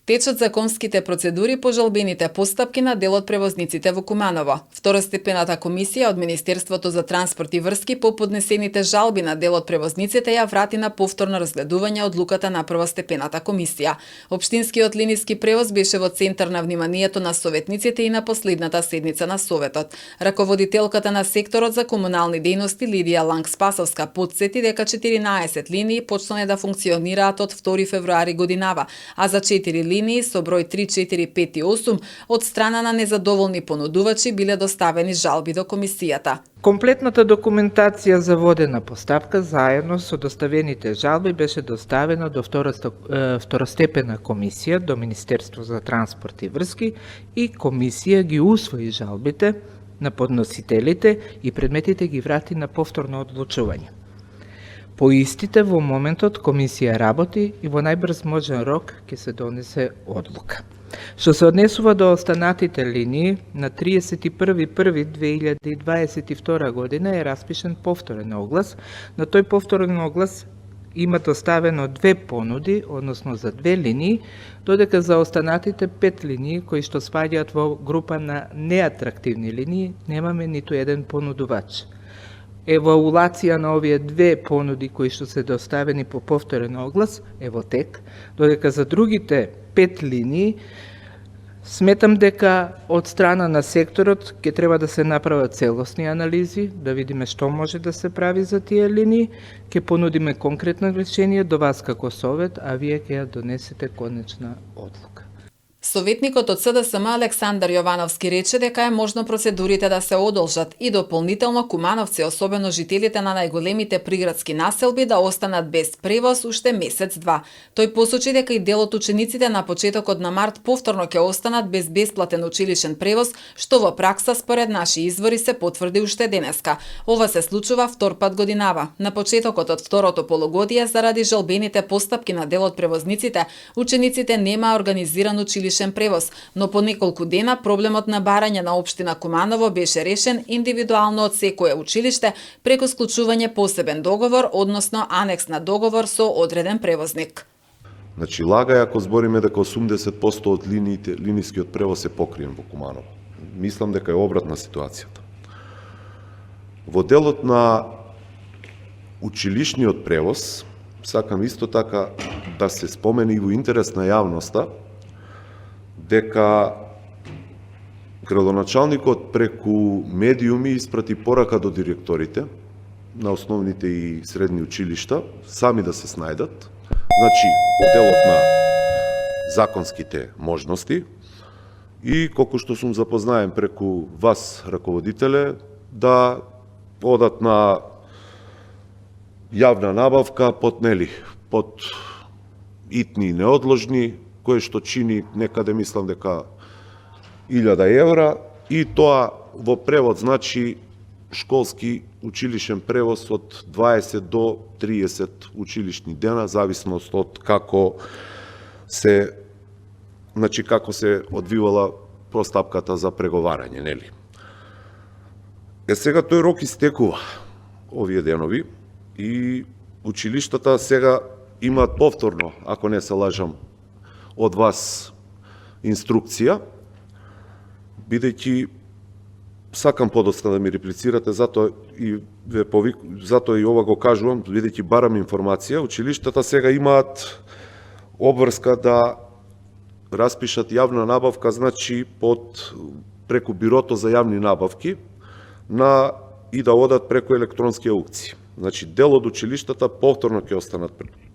Течат законските процедури по жалбените постапки на дел од превозниците во Куманово. Второстепената комисија од Министерството за транспорт и врски по поднесените жалби на дел од превозниците ја врати на повторно разгледување одлуката на првостепената комисија. Општинскиот линиски превоз беше во центар на вниманието на советниците и на последната седница на Советот. Раководителката на секторот за комунални дејности Лидија Ланг-Спасовска потсети дека 14 линии почнале да функционираат од 2 февруари годинава, а за 4 линии со број 3, 4, 5 и 8 од страна на незадоволни понудувачи биле доставени жалби до комисијата. Комплетната документација за водена постапка заедно со доставените жалби беше доставена до второстепена комисија до Министерство за транспорт и врски и комисија ги усвои жалбите на подносителите и предметите ги врати на повторно одлучување. По истите во моментот комисија работи и во најбрз можен рок ќе се донесе одлука. Што се однесува до останатите линии, на 31.1.2022 година е распишен повторен оглас. На тој повторен оглас има доставено 2 понуди, односно за 2 линии, додека за останатите 5 линии кои што спаѓаат во група на неатрактивни линии, немаме ниту еден понудувач. Евалуација на овие 2 понуди кои што се доставени по повторен оглас е во тек, додека за другите 5 линии сметам дека од страна на секторот ќе треба да се направат целосни анализи, да видиме што може да се прави за тие линии, ќе понудиме конкретно решение до вас како совет, а вие ќе ја донесете конечна одлука. Советникот од СДСМ Александар Јовановски рече дека е можно процедурите да се одолжат и дополнително кумановци, особено жителите на најголемите приградски населби, да останат без превоз уште месец-два. Тој посочи дека и дел од учениците на почетокот на март повторно ќе останат без бесплатен училишен превоз, што во пракса според наши извори се потврди уште денеска. Ова се случува втор пат годинава. На почетокот од второто полугодие, заради жалбените постапки на дел од превозниците, учениците нема организиран училишен превоз, но по неколку дена проблемот на барање на општина Куманово беше решен индивидуално од секое училиште преку склучување посебен договор, односно анекс на договор со одреден превозник. Значи, лага е ако збориме дека 80% од линискиот превоз е покриен во Куманово. Мислам дека е обратна ситуацијата. Во делот на училишниот превоз, сакам исто така да се спомени и во интерес на јавноста, дека градоначалникот преку медиуми испрати порака до директорите на основните и средни училишта сами да се снајдат, значи во делот на законските можности и колку што сум запознаен преку вас, раководителе, да одат на јавна набавка под итни и неодложни, кој што чини некаде, мислам дека 1000 евра, и тоа во превод значи школски училишен превоз од 20 до 30 училишни дена, зависност од како се одвивала постапката за преговарање, нели? Сега тој рок истекува овие денови и училиштата сега имаат повторно, ако не се лажам, од вас инструкција, бидејќи сакам подоцна да ми реплицирате, затоа и ова го кажувам, бидејќи барам информација, училиштата сега имаат обврска да распишат јавна набавка, значи преку бирото за јавни набавки и да одат преку електронски аукции. Значи, дел од училиштата повторно ќе останат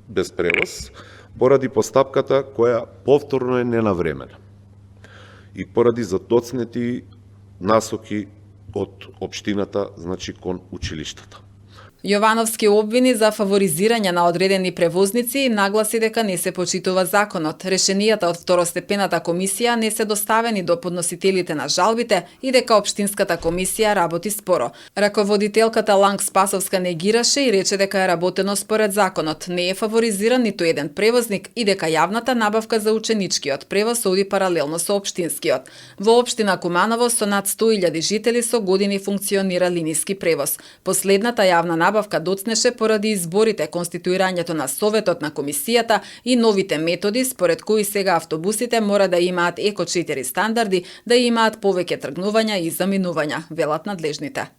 без превоз, поради постапката која повторно е ненавремена и поради задоцнети насоки од општината, значи кон училиштата. Јовановски обвини за фаворизирање на одредени превозници и нагласи дека не се почитува законот. Решенијата од второстепената комисија не се доставени до подносителите на жалбите и дека општинската комисија работи споро. Раководителката Ланг-Спасовска негираше и рече дека е работено според законот, не е фаворизиран ниту еден превозник и дека јавната набавка за ученичкиот превоз оди паралелно со општинскиот. Во општина Куманово со над 100.000 жители со години функционира линиски превоз. Последната јавна набавка набавка доцнеше поради изборите, конституирањето на Советот на комисијата и новите методи според кои сега автобусите мора да имаат Еко 4 стандарди, да имаат повеќе тргнувања и заминувања, велат надлежните.